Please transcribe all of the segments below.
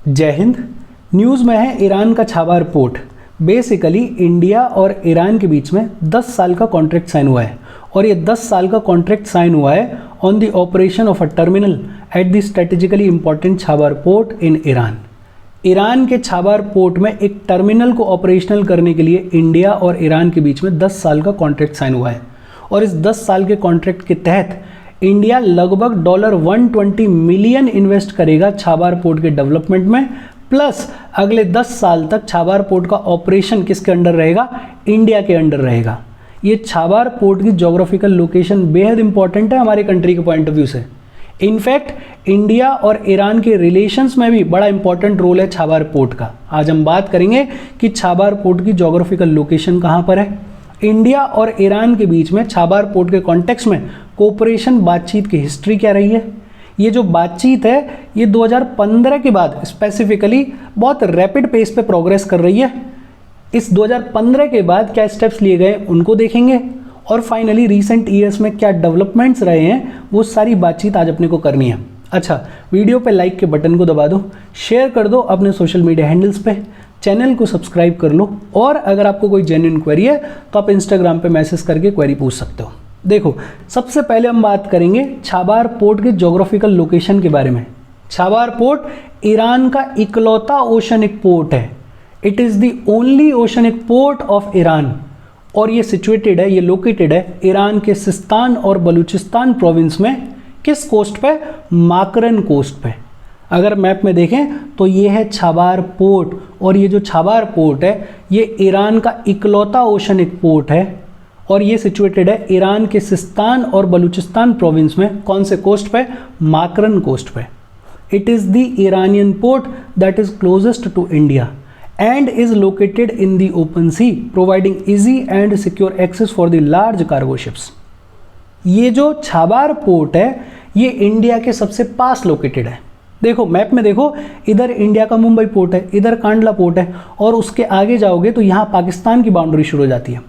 जय हिंद। न्यूज़ में है ईरान का छाबार पोर्ट। बेसिकली इंडिया और ईरान के बीच में 10 साल का कॉन्ट्रैक्ट साइन हुआ है और ये 10 साल का कॉन्ट्रैक्ट साइन हुआ है on the operation of a terminal at the strategically important Chabahar port in Iran. Iran के छाबार पोर्ट में एक टर्मिनल को ऑपरेशनल करने के लिए इंडिया और ईरान के बीच में 10 साल का कॉन्ट्रैक्ट साइन हुआ है और इस 10 साल के कॉन्ट्रैक्ट के तहत इंडिया लगभग $120 मिलियन इन्वेस्ट करेगा छाबार पोर्ट के डेवलपमेंट में, प्लस अगले 10 साल तक छाबार पोर्ट का ऑपरेशन किसके अंडर रहेगा? इंडिया के अंडर रहेगा। ये छाबार पोर्ट की ज्योग्राफिकल लोकेशन बेहद इंपॉर्टेंट है हमारे कंट्री के पॉइंट ऑफ व्यू से। इनफैक्ट इंडिया और ईरान के रिलेशंस में भी बड़ा इंपॉर्टेंट रोल है छाबार पोर्ट का। आज हम बात करेंगे कि छाबार पोर्ट की ज्योग्राफिकल लोकेशन कहाँ पर है। इंडिया और ईरान के बीच में छाबार पोर्ट के कॉन्टेक्स्ट में कोऑपरेशन बातचीत की हिस्ट्री क्या रही है। ये जो बातचीत है ये 2015 के बाद स्पेसिफिकली बहुत रैपिड पेस पे प्रोग्रेस कर रही है। इस 2015 के बाद क्या स्टेप्स लिए गए उनको देखेंगे और फाइनली रीसेंट ईयर्स में क्या डेवलपमेंट्स रहे हैं वो सारी बातचीत आज अपने को करनी है। अच्छा, वीडियो पे लाइक के बटन को दबा दो, शेयर कर दो अपने सोशल मीडिया हैंडल्स पे, चैनल को सब्सक्राइब कर लो और अगर आपको कोई जेन्युइन क्वेरी है तो आप इंस्टाग्राम पे मैसेज करके क्वेरी पूछ सकते हो। देखो, सबसे पहले हम बात करेंगे छाबार पोर्ट के ज्योग्राफिकल लोकेशन के बारे में। छाबार पोर्ट ईरान का इकलौता ओशनिक पोर्ट है। It is the only oceanic port of Iran और ये सिचुएटेड है, ये लोकेटेड है ईरान के सिस्तान और बलूचिस्तान प्रोविंस में। किस कोस्ट पे? माकरन कोस्ट पे। अगर मैप में देखें तो ये है छाबार पोर्ट और ये जो छाबार पोर्ट है ये ईरान का इकलौता ओशनिक पोर्ट है और ये सिचुएटेड है ईरान के सिस्तान और बलूचिस्तान प्रोविंस में। कौन से कोस्ट पे? माकरन कोस्ट पे। It is the Iranian port that is closest to India and is located in the open sea, providing easy and secure access for the large cargo ships. ये जो Chabahar port है ये India के सबसे पास located है। देखो map में देखो, इधर इंडिया का मुंबई पोर्ट है, इधर कांडला पोर्ट है और उसके आगे जाओगे तो यहाँ पाकिस्तान की बाउंड्री शुरू हो जाती है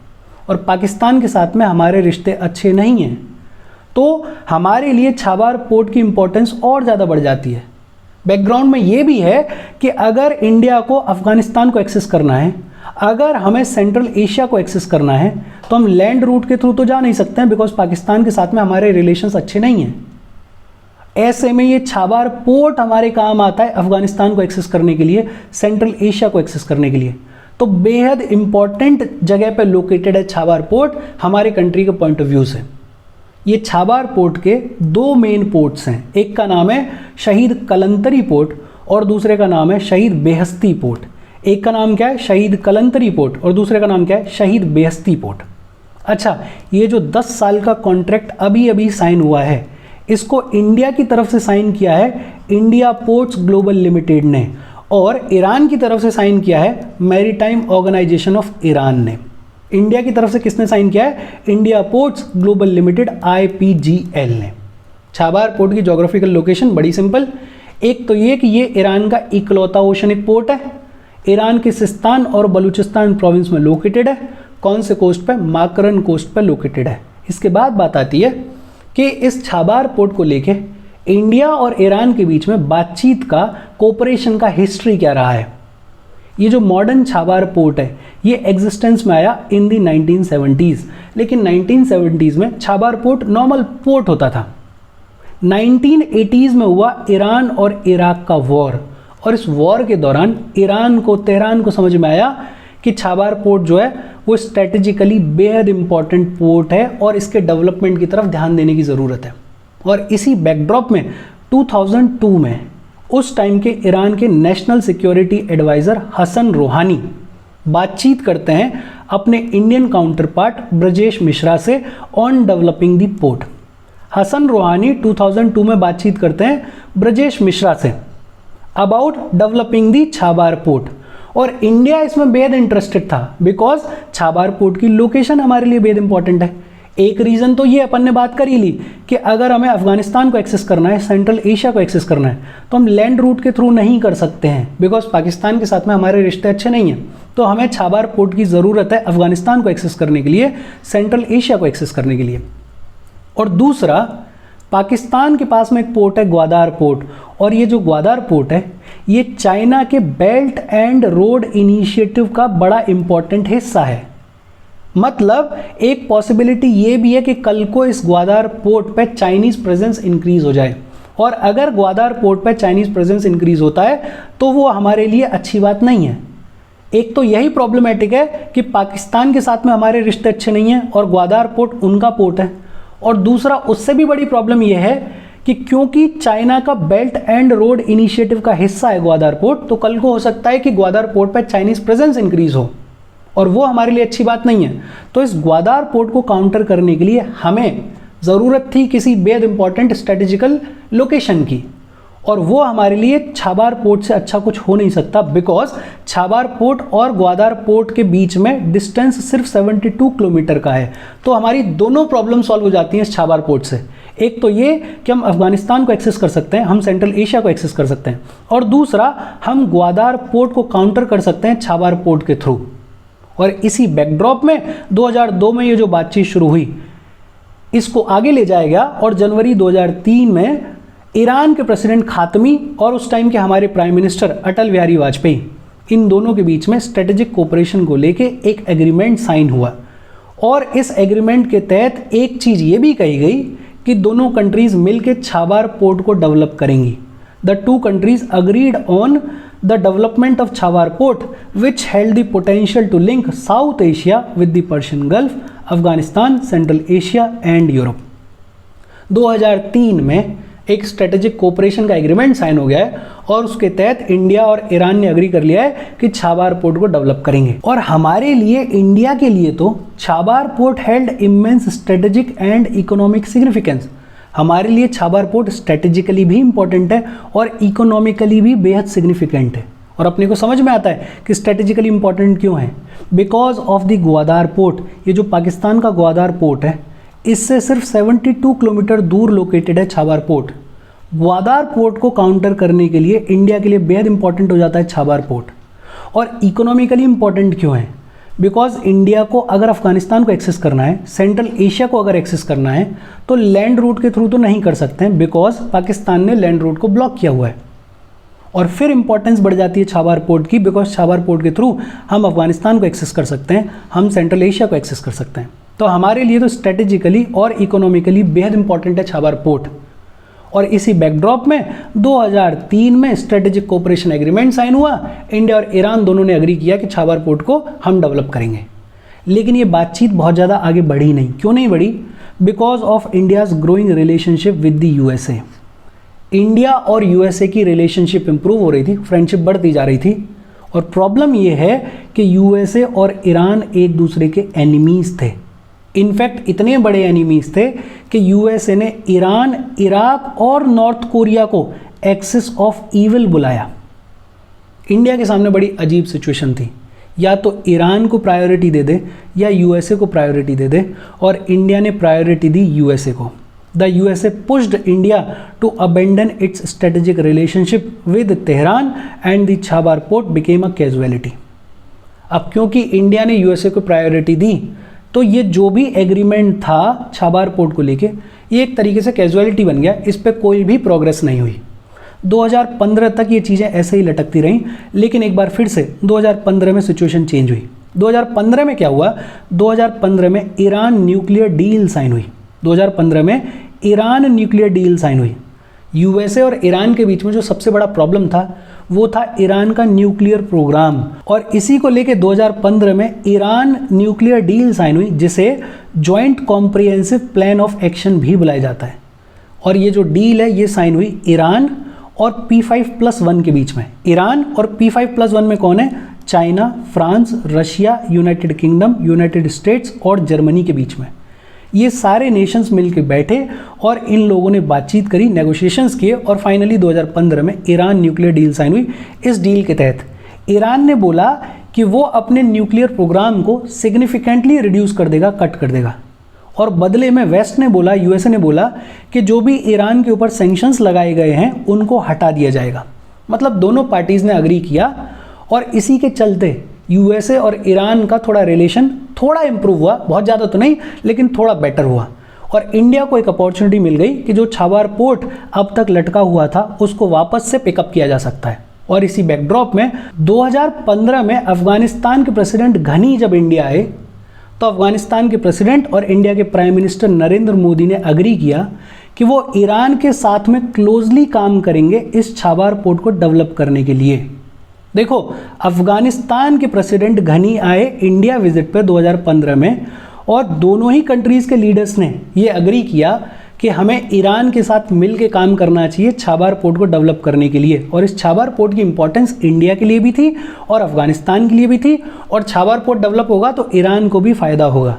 और पाकिस्तान के साथ में हमारे रिश्ते अच्छे नहीं हैं, तो हमारे लिए छाबार पोर्ट की इंपॉर्टेंस और ज़्यादा बढ़ जाती है। बैकग्राउंड में ये भी है कि अगर इंडिया को अफगानिस्तान को एक्सेस करना है, अगर हमें सेंट्रल एशिया को एक्सेस करना है तो हम लैंड रूट के थ्रू तो जा नहीं सकते हैं बिकॉज पाकिस्तान के साथ में हमारे रिलेशंस अच्छे नहीं हैं। ऐसे में ये छाबार पोर्ट हमारे काम आता है अफगानिस्तान को एक्सेस करने के लिए, सेंट्रल एशिया को एक्सेस करने के लिए। तो बेहद इंपॉर्टेंट जगह पर लोकेटेड है छाबार पोर्ट हमारे कंट्री के पॉइंट ऑफ व्यू से। ये छाबार पोर्ट के दो मेन पोर्ट्स हैं, एक का नाम है शहीद कलंतरी पोर्ट और दूसरे का नाम है शहीद बेहस्ती पोर्ट। एक का नाम क्या है? शहीद कलंतरी पोर्ट और दूसरे का नाम क्या है? शहीद बेहस्ती पोर्ट। अच्छा, ये जो 10 साल का कॉन्ट्रैक्ट अभी अभी साइन हुआ है इसको इंडिया की तरफ से साइन किया है इंडिया पोर्ट्स ग्लोबल लिमिटेड ने और ईरान की तरफ से साइन किया है मैरीटाइम ऑर्गेनाइजेशन ऑफ ईरान ने। इंडिया की तरफ से किसने साइन किया है? India ports global limited IPGL ने। छाबार पोर्ट की ज्योग्राफिकल लोकेशन बड़ी सिंपल, एक तो ये कि ये ईरान का इकलौता ओशनिक पोर्ट है, ईरान के सिस्तान और बलूचिस्तान प्रोविंस में लोकेटेड है। कौन से कोस्ट पे? माकरन कोस्ट पे लोकेटेड है। इसके बाद बात आती है कि इस छाबार पोर्ट को लेके इंडिया और ईरान के बीच में बातचीत का, कोऑपरेशन का हिस्ट्री क्या रहा है। ये जो मॉडर्न छाबार पोर्ट है ये एग्जिस्टेंस में आया इन दी 1970s, लेकिन 1970s में छाबार पोर्ट नॉर्मल पोर्ट होता था। 1980s में हुआ ईरान और इराक का वॉर और इस वॉर के दौरान तेहरान को समझ में आया कि छाबार पोर्ट जो है वो स्ट्रेटेजिकली बेहद इंपॉर्टेंट पोर्ट है और इसके डेवलपमेंट की तरफ ध्यान देने की ज़रूरत है। और इसी बैकड्रॉप में 2002 में उस टाइम के ईरान के national security adviser Hassan Rouhani बातचीत करते हैं अपने Indian counter part Brajesh Mishra से on developing the port. Hassan Rouhani 2002 में बातचीत करते हैं ब्रजेश मिश्रा से about developing the Chabahar port और इंडिया इसमें बेहद इंटरेस्टेड था बिकॉज छाबार पोर्ट की लोकेशन हमारे लिए बेहद इंपॉर्टेंट है। एक रीज़न तो ये अपन ने बात कर ही ली कि अगर हमें अफगानिस्तान को एक्सेस करना है, सेंट्रल एशिया को एक्सेस करना है तो हम लैंड रूट के थ्रू नहीं कर सकते हैं बिकॉज पाकिस्तान के साथ में हमारे रिश्ते अच्छे नहीं हैं। तो हमें छाबार पोर्ट की ज़रूरत है अफगानिस्तान को एक्सेस करने के लिए, सेंट्रल एशिया को एक्सेस करने के लिए। और दूसरा, पाकिस्तान के पास में एक पोर्ट है ग्वादार पोर्ट, और ये जो ग्वादार पोर्ट है ये चाइना के बेल्ट एंड रोड इनिशिएटिव का बड़ा इंपॉर्टेंट हिस्सा है। मतलब एक पॉसिबिलिटी ये भी है कि कल को इस ग्वादार पोर्ट पे चाइनीज़ प्रेजेंस इंक्रीज हो जाए, और अगर ग्वादार पोर्ट पे चाइनीज़ प्रेजेंस इंक्रीज होता है तो वो हमारे लिए अच्छी बात नहीं है। एक तो यही प्रॉब्लमेटिक है कि पाकिस्तान के साथ में हमारे रिश्ते अच्छे नहीं हैं और ग्वादार पोर्ट उनका पोर्ट है, और दूसरा उससे भी बड़ी प्रॉब्लम यह है कि क्योंकि चाइना का बेल्ट एंड रोड इनिशिएटिव का हिस्सा है ग्वादार पोर्ट, तो कल को हो सकता है कि ग्वादार पोर्ट पर चाइनीज़ प्रेजेंस इंक्रीज हो, और वो हमारे लिए अच्छी बात नहीं है। तो इस ग्वादार पोर्ट को काउंटर करने के लिए हमें ज़रूरत थी किसी बेहद इंपॉर्टेंट स्ट्रेटेजिकल लोकेशन की, और वो हमारे लिए छाबार पोर्ट से अच्छा कुछ हो नहीं सकता, बिकॉज छाबार पोर्ट और ग्वादार पोर्ट के बीच में डिस्टेंस सिर्फ 72 किलोमीटर का है। तो हमारी दोनों प्रॉब्लम सॉल्व हो जाती हैं इस छाबार पोर्ट से। एक तो ये कि हम अफगानिस्तान को एक्सेस कर सकते हैं, हम सेंट्रल एशिया को एक्सेस कर सकते हैं, और दूसरा हम ग्वादार पोर्ट को काउंटर कर सकते हैं छाबार पोर्ट के थ्रू। और इसी बैकड्रॉप में 2002 में ये जो बातचीत शुरू हुई इसको आगे ले जाया गया, और जनवरी 2003 में ईरान के प्रेसिडेंट खातमी और उस टाइम के हमारे प्राइम मिनिस्टर अटल बिहारी वाजपेयी, इन दोनों के बीच में स्ट्रेटेजिक कोऑपरेशन को लेके एक एग्रीमेंट साइन हुआ। और इस एग्रीमेंट के तहत एक चीज़ ये भी कही गई कि दोनों कंट्रीज़ मिलकर छाबार पोर्ट को डेवलप करेंगी। The two countries agreed on the development of Chabahar port which held the potential to link South Asia with the Persian Gulf, Afghanistan, central Asia and Europe. 2003 में एक स्ट्रेटेजिक कोऑपरेशन का एग्रीमेंट साइन हो गया है, और उसके तहत इंडिया और ईरान ने अग्री कर लिया है कि छाबार पोर्ट को डेवलप करेंगे। और हमारे लिए, इंडिया के लिए तो Chabahar port held immense strategic and economic significance. हमारे लिए छाबार पोर्ट स्ट्रेटेजिकली भी इंपॉर्टेंट है और इकोनॉमिकली भी बेहद सिग्निफिकेंट है। और अपने को समझ में आता है कि स्ट्रेटेजिकली इंपॉर्टेंट क्यों है, because of the Gwadar port. ये जो पाकिस्तान का ग्वादार पोर्ट है इससे सिर्फ 72 किलोमीटर दूर लोकेटेड है छाबार पोर्ट। ग्वादार पोर्ट को काउंटर करने के लिए इंडिया के लिए बेहद इंपॉर्टेंट हो जाता है छाबार पोर्ट। और इकोनॉमिकली इंपॉर्टेंट क्यों है, बिकॉज इंडिया को अगर अफगानिस्तान को एक्सेस करना है, सेंट्रल एशिया को अगर एक्सेस करना है, तो लैंड रूट के थ्रू तो नहीं कर सकते हैं, बिकॉज पाकिस्तान ने लैंड रूट को ब्लॉक किया हुआ है। और फिर इंपॉर्टेंस बढ़ जाती है छाबार पोर्ट की, बिकॉज छाबार पोर्ट के थ्रू हम अफगानिस्तान को एक्सेस कर सकते हैं, हम सेंट्रल एशिया को एक्सेस कर सकते हैं। तो हमारे लिए तो स्ट्रेटेजिकली और इकोनॉमिकली बेहद इंपॉर्टेंट है छाबार पोर्ट। और इसी बैकड्रॉप में 2003 में स्ट्रेटेजिक कोऑपरेशन एग्रीमेंट साइन हुआ। इंडिया और ईरान दोनों ने एग्री किया कि छाबार पोर्ट को हम डेवलप करेंगे। लेकिन ये बातचीत बहुत ज़्यादा आगे बढ़ी नहीं। क्यों नहीं बढ़ी? Because of India's growing relationship with the USA. India और यूएसए की रिलेशनशिप इंप्रूव हो रही थी, फ्रेंडशिप बढ़ती जा रही थी। और प्रॉब्लम ये है कि यूएसए और ईरान एक दूसरे के एनिमीज़ थे। इनफैक्ट इतने बड़े एनिमीज थे कि यूएसए ने ईरान, इराक और नॉर्थ कोरिया को एक्सिस ऑफ ईविल बुलाया। इंडिया के सामने बड़ी अजीब सिचुएशन थी, या तो ईरान को प्रायोरिटी दे दे या यूएसए को प्रायोरिटी दे दे, और इंडिया ने प्रायोरिटी दी यूएसए को। The USA pushed India to abandon its strategic relationship with Tehran and the Chabahar port became a casualty. अब क्योंकि इंडिया ने यूएसए को प्रायोरिटी दी, तो ये जो भी एग्रीमेंट था छाबार पोर्ट को लेके, ये एक तरीके से कैजुअलिटी बन गया। इस पे कोई भी प्रोग्रेस नहीं हुई। 2015 तक ये चीज़ें ऐसे ही लटकती रहीं। लेकिन एक बार फिर से 2015 में सिचुएशन चेंज हुई। 2015 में क्या हुआ? 2015 में ईरान न्यूक्लियर डील साइन हुई। 2015 में ईरान न्यूक्लियर डील साइन हुई। यूएसए और ईरान के बीच में जो सबसे बड़ा प्रॉब्लम था वो था ईरान का न्यूक्लियर प्रोग्राम, और इसी को लेके 2015 में ईरान न्यूक्लियर डील साइन हुई, जिसे joint comprehensive plan of action भी बुलाया जाता है। और ये जो डील है ये साइन हुई ईरान और P5+1 के बीच में। ईरान और P5+1 में कौन है? China, France, Russia, United kingdom, United states और जर्मनी के बीच में। ये सारे नेशंस मिलकर बैठे और इन लोगों ने बातचीत करी, नेगोशिएशंस किए, और फाइनली 2015 में ईरान न्यूक्लियर डील साइन हुई। इस डील के तहत ईरान ने बोला कि वो अपने न्यूक्लियर प्रोग्राम को सिग्निफिकेंटली रिड्यूस कर देगा, कट कर देगा, और बदले में वेस्ट ने बोला, यूएसए ने बोला कि जो भी ईरान के ऊपर सैंक्शंस लगाए गए हैं उनको हटा दिया जाएगा। मतलब दोनों पार्टीज़ ने अग्री किया, और इसी के चलते यूएसए और ईरान का थोड़ा रिलेशन थोड़ा इंप्रूव हुआ, बहुत ज़्यादा तो नहीं लेकिन थोड़ा बेटर हुआ। और इंडिया को एक अपॉर्चुनिटी मिल गई कि जो छाबार पोर्ट अब तक लटका हुआ था उसको वापस से पिकअप किया जा सकता है। और इसी बैकड्रॉप में 2015 में अफगानिस्तान के प्रेसिडेंट घनी जब इंडिया आए तो अफगानिस्तान के प्रेसिडेंट और इंडिया के प्राइम मिनिस्टर नरेंद्र मोदी ने अग्री किया कि वो ईरान के साथ में क्लोजली काम करेंगे इस छाबार पोर्ट को डेवलप करने के लिए। देखो, अफगानिस्तान के प्रेसिडेंट घनी आए इंडिया विजिट पर 2015 में और दोनों ही कंट्रीज के लीडर्स ने ये अग्री किया कि हमें ईरान के साथ मिल के काम करना चाहिए छाबार पोर्ट को डेवलप करने के लिए। और इस छाबार पोर्ट की इंपॉर्टेंस इंडिया के लिए भी थी और अफगानिस्तान के लिए भी थी, और छाबार पोर्ट डेवलप होगा तो ईरान को भी फ़ायदा होगा।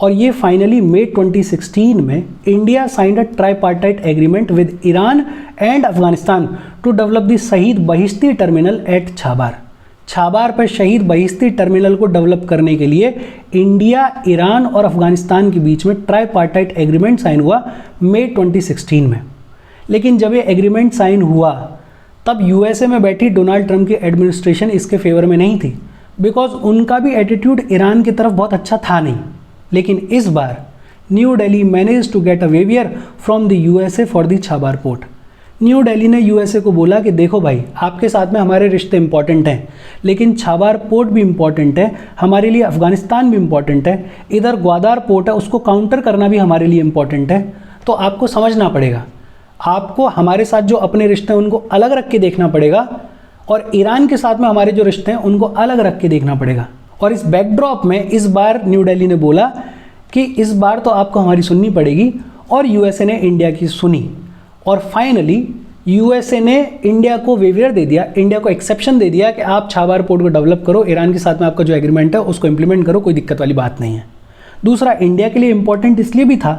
और ये फाइनली मई 2016 में India signed a tripartite agreement with Iran and Afghanistan to develop the Shahid Beheshti terminal eight Chabahar. Chabahar पर शहीद बहिश्ती टर्मिनल को डेवलप करने के लिए इंडिया, ईरान और अफगानिस्तान के बीच में ट्राईपार्टाइट एग्रीमेंट साइन हुआ मई 2016 में। लेकिन जब ये एग्रीमेंट साइन हुआ तब यूएसए में बैठी डोनाल्ड ट्रंप की एडमिनिस्ट्रेशन इसके फेवर में नहीं थी, बिकॉज उनका भी एटीट्यूड ईरान की तरफ बहुत अच्छा था नहीं। लेकिन इस बार New Delhi manage to get a waiver from the USA for the Chabahar port. New Delhi ने यूएसए को बोला कि देखो भाई, आपके साथ में हमारे रिश्ते इंपॉर्टेंट हैं, लेकिन छाबार पोर्ट भी इंपॉर्टेंट है हमारे लिए, अफगानिस्तान भी इंपॉर्टेंट है, इधर ग्वादार पोर्ट है उसको काउंटर करना भी हमारे लिए इंपॉर्टेंट है। तो आपको समझना पड़ेगा, आपको हमारे साथ जो अपने रिश्ते हैं उनको अलग रख के देखना पड़ेगा, और ईरान के साथ में हमारे जो रिश्ते हैं उनको अलग रख के देखना पड़ेगा। और इस बैकड्रॉप में इस बार न्यू दिल्ली ने बोला कि इस बार तो आपको हमारी सुननी पड़ेगी, और यूएसए ने इंडिया की सुनी। और फाइनली यूएसए ने इंडिया को वेवियर दे दिया, इंडिया को एक्सेप्शन दे दिया कि आप छाबार पोर्ट को डेवलप करो, ईरान के साथ में आपका जो एग्रीमेंट है उसको इंप्लीमेंट करो, कोई दिक्कत वाली बात नहीं है। दूसरा, इंडिया के लिए इंपॉर्टेंट इसलिए भी था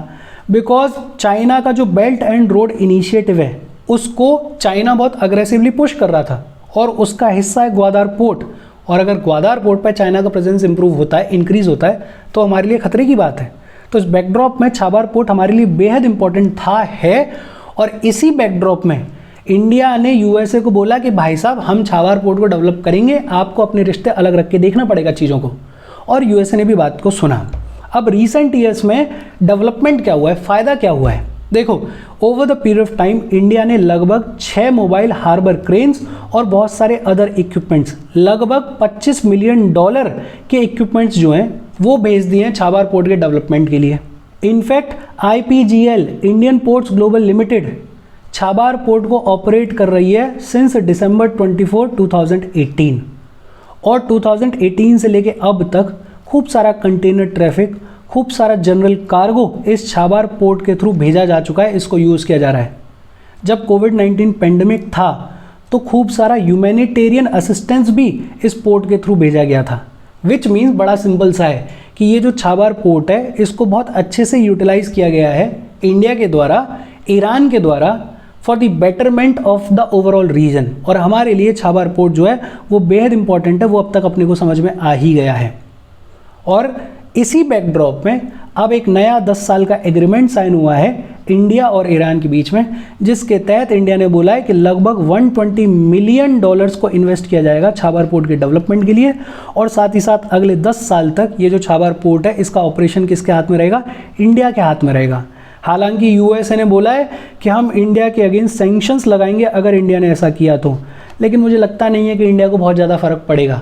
बिकॉज चाइना का जो बेल्ट एंड रोड इनिशिएटिव है उसको चाइना बहुत अग्रेसिवली पुश कर रहा था, और उसका हिस्सा है ग्वादार पोर्ट। और अगर ग्वादार पोर्ट पर चाइना का प्रेजेंस इंप्रूव होता है, इंक्रीज होता है, तो हमारे लिए खतरे की बात है। तो इस बैकड्रॉप में छाबार पोर्ट हमारे लिए बेहद इंपॉर्टेंट था, है। और इसी बैकड्रॉप में इंडिया ने यूएसए को बोला कि भाई साहब, हम छाबार पोर्ट को डेवलप करेंगे, आपको अपने रिश्ते अलग रख के देखना पड़ेगा चीज़ों को। और यूएसए ने भी बात को सुना। अब रिसेंट ईयर्स में डेवलपमेंट क्या हुआ है, फ़ायदा क्या हुआ है? देखो, over the period of time India ने लगभग 6 मोबाइल हार्बर क्रेन्स और बहुत सारे अदर इक्विपमेंट्स, लगभग $25 मिलियन के इक्विपमेंट्स जो हैं वो भेज दिए हैं छाबार पोर्ट के डेवलपमेंट के लिए। In fact IPGL, Indian ports global limited, Chabahar port को ऑपरेट कर रही है सिंस दिसंबर 24, 2018। और 2018 से लेके अब तक खूब सारा कंटेनर ट्रैफिक, खूब सारा जनरल कार्गो इस छाबार पोर्ट के थ्रू भेजा जा चुका है, इसको यूज़ किया जा रहा है। जब कोविड-19 पेंडेमिक था तो खूब सारा ह्यूमैनिटेरियन असिस्टेंस भी इस पोर्ट के थ्रू भेजा गया था, विच मीन्स बड़ा सिंपल सा है कि ये जो छाबार पोर्ट है इसको बहुत अच्छे से यूटिलाइज किया गया है इंडिया के द्वारा, ईरान के द्वारा, for the betterment of the overall region. और हमारे लिए छाबार पोर्ट जो है वो बेहद इंपॉर्टेंट है, वो अब तक अपने को समझ में आ ही गया है। और इसी बैकड्रॉप में अब एक नया 10 साल का एग्रीमेंट साइन हुआ है इंडिया और ईरान के बीच में, जिसके तहत इंडिया ने बोला है कि लगभग $120 मिलियन को इन्वेस्ट किया जाएगा छाबार पोर्ट के डेवलपमेंट के लिए। और साथ ही साथ अगले 10 साल तक ये जो छाबार पोर्ट है इसका ऑपरेशन किसके हाथ में रहेगा? इंडिया के हाथ में रहेगा। हालांकि यूएसए ने बोला है कि हम इंडिया के अगेंस्ट सैंक्शंस लगाएंगे अगर इंडिया ने ऐसा किया तो, लेकिन मुझे लगता नहीं है कि इंडिया को बहुत ज़्यादा फ़र्क पड़ेगा।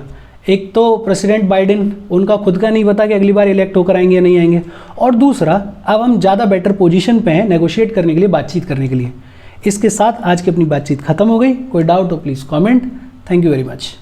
एक तो प्रेसिडेंट बाइडेन, उनका खुद का नहीं पता कि अगली बार इलेक्ट होकर आएंगे या नहीं आएंगे, और दूसरा अब हम ज़्यादा बेटर पोजीशन पे हैं नेगोशिएट करने के लिए, बातचीत करने के लिए। इसके साथ आज की अपनी बातचीत खत्म हो गई। कोई डाउट हो please comment. Thank you very much.